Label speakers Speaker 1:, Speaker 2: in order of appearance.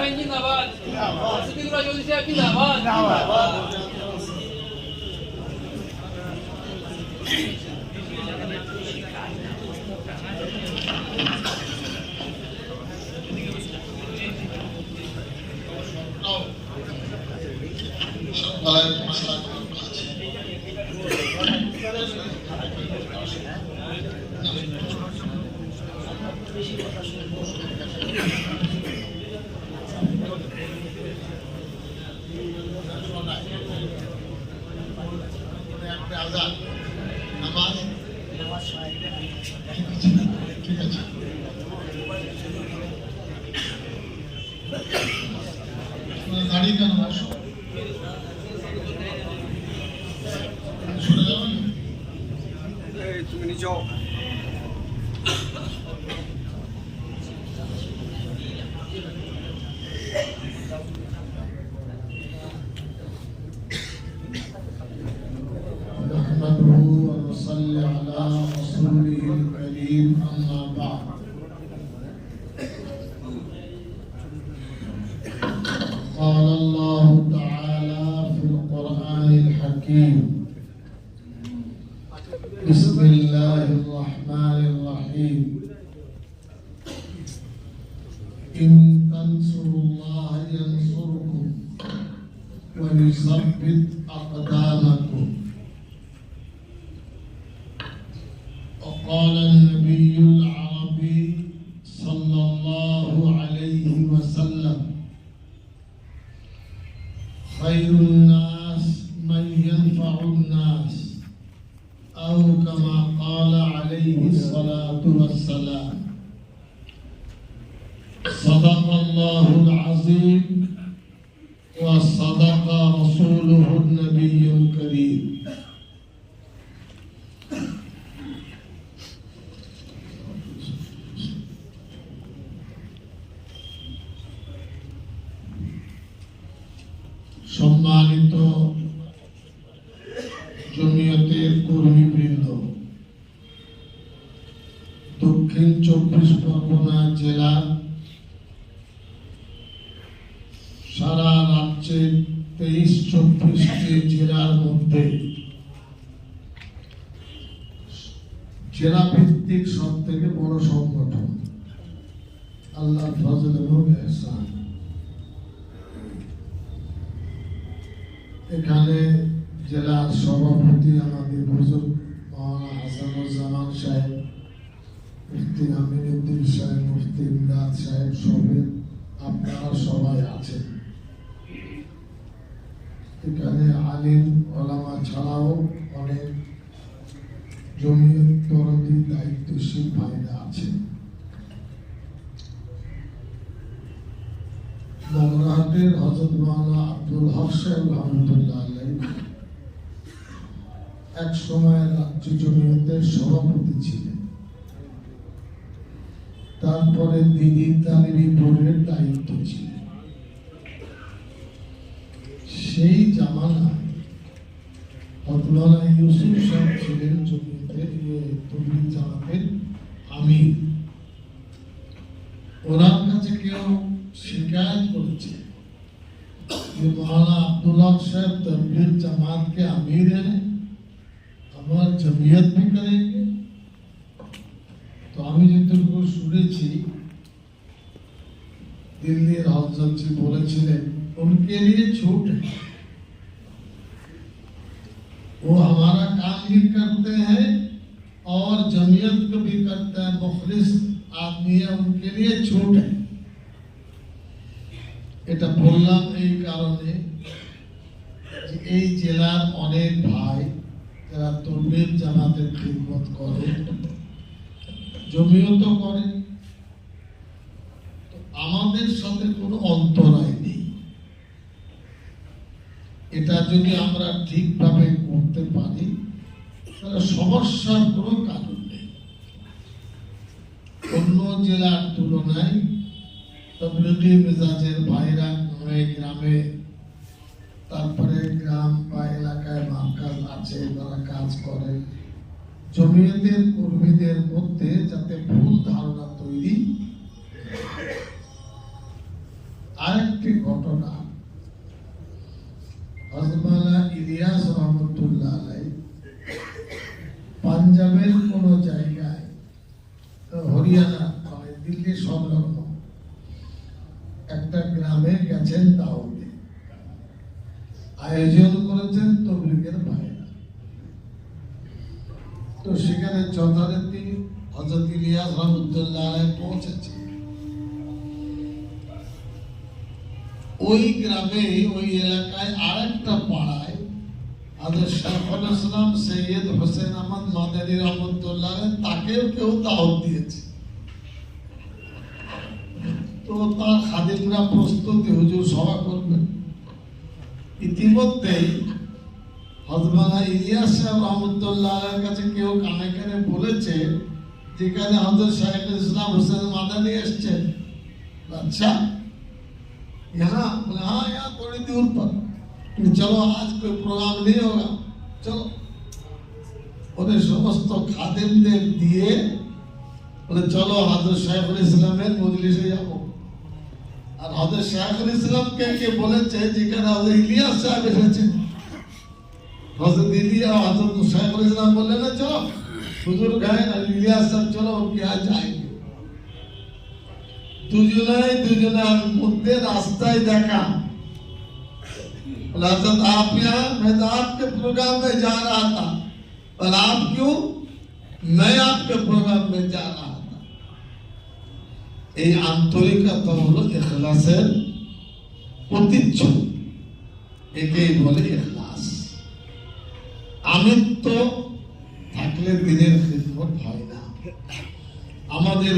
Speaker 1: শাহিন জিন্দাবাদ, সিদ্দিকুল্লাহ চৌধুরী সাহেব জিন্দাবাদ।
Speaker 2: তুমি নিচেও
Speaker 3: نحمده ونصلي على رسوله الكريم أما بعد قال الله تعالى في القرآن الحكيم بسم الله الرحمن الرحيم إن تنصروا الله ينصركم ويثبت أقدامكم وقال النبي العربي صلى الله عليه وسلم خير الناس من ينفع الناس أو كما قال عليه الصلاة والسلام صدق الله العظيم وصدق رسوله النبي الكريم সম্মানিত জমিয়তের কর্মীবৃন্দ, দক্ষিণ 24 পরগনা জেলার সারা রাজ্যের 23-24টি জেলার মধ্যে জেলা ভিত্তিক সব থেকে বড় সংগঠন আল্লাহর ফজল এবং ইহসান। এখানে জেলার সভাপতি আমাদের বুজুর্গ মাওলানা হাসানুজ্জামান সাহেব, মুফতি আমিনুদ্দিন সাহেব, মুফতি ইমদাদ সাহেব সবে আপনারা সবাই আছেন। এখানে আলিম ওলামা ছাড়াও অনেক জমিয়ত দরদি দায়িত্বশীল ভাইরা আছেন। মগরাহাটের হযরত মাওলানা আব্দুল হক সাহেব রহমতুল্লাহ আলাইহি এক সময় রাজ্য জমিয়তের সভাপতি ছিলেন, তারপরে দিদি তালিবি বোর্ডের দায়িত্ব ছিলেন। সেই জামানায় হযরত ইউসুফ সাহেব ছিলেন জমিয়তের তবলিগ জামাতের আমির। ওনার কাছে কেউ शिकायत করেছে যে মৌলানা আব্দুল হক साहब तबलीग जमात के अमीर हैं, हमारा जमीयत भी करेंगे। तो আমি যেটুকু শুনেছি दिल्ली हजरत जी বলেছিলেন उनके लिए छूट है, वो हमारा काम भी करते हैं और जमीयत को भी करते हैं, मुखलिस आदमी है, उनके लिए छूट है। এটা বললাম এই কারণে যে এই জেলার অনেক ভাই যারা তবলিগ জামাতের খিদমত করে, জমিয়ত করে, তো আমাদের সাথে কোনো অন্তরায় নেই। এটা যদি আমরা ঠিকভাবে করতে পারি তাহলে সমস্যার কোনো কারণ নেই। অন্য জেলার তুলনায় তবলিগি মেজাজের ভাইরা গ্রামে তারপরে গ্রাম বা এলাকায় মার্কাজ আছে, তারা কাজ করে। জমিয়তের কর্মীদের মধ্যে যাতে ভুল ধারণা তৈরি আরেকটি ঘটনা, হযরত মাওলানা ইলিয়াস রহমতুল্লাহ আলাইহি পাঞ্জাবের কোন জায়গায়, হরিয়ানা দিল্লি সংলগ্ন একটা গ্রামে গেছেন দাওয়াতে, আয়োজন করেছেন তবলিগের ভাইরা। তো সেখানে যথারীতি হযরত ইলিয়াস রহমতুল্লাহ আলাইহি পৌঁছেছে। ওই গ্রামে ওই এলাকায় আরেকটা পাড়ায় হযরত শাইখুল ইসলাম সৈয়দ হোসেন আহমদ মাদানী রহমতুল্লাহ আলাইহি তাকেও কেউ দাওয়াত দিয়েছে। তো তার খাদিমরা প্রস্তুতি, হুজুর সভা করবেন। ইতিমধ্যেই হযরত মাওলানা ইলিয়াস সাহেব রহমতুল্লাহ আলাইহির কাছে কেউ কানে কানে বলেছে যেখানে হযরত শাইখুল ইসলাম হোসেন মাদানী এসেছেন। আচ্ছা, यहाँ बोले हाँ यहाँ थोड़ी दूर पर, चलो आज कोई प्रोग्राम नहीं होगा, चलो। उन्हें समस्त खादिमদের দিয়ে বলে চলো হযরত শাইখুল ইসলামের মজলিসে যাব। আর হযরত শাইখুল ইসলামকে কে বলেছে যেখানে হযরত ইলিয়াস সাহেব এসেছেন। হযরত ইলিয়াস হযরত শাইখুল ইসলাম বললেন না চলো হুজুর গए আর ইলিয়াস সাহেব চলো কি আজ जाएंगे। দুজনের মধ্যে রাস্তায় দেখা, हजरत आप यहाँ, मैं तो आपके प्रोग्राम में जा रहा था, और आप क्यों? मैं आपके प्रोग्राम में जा रहा था। এই আন্তরিকতা হলো ইখলাসের প্রতিচ্ছবি, একেই বলে ইখলাস। আমিত্ব থাকলে দিনের খিদমত হয় না। আমাদের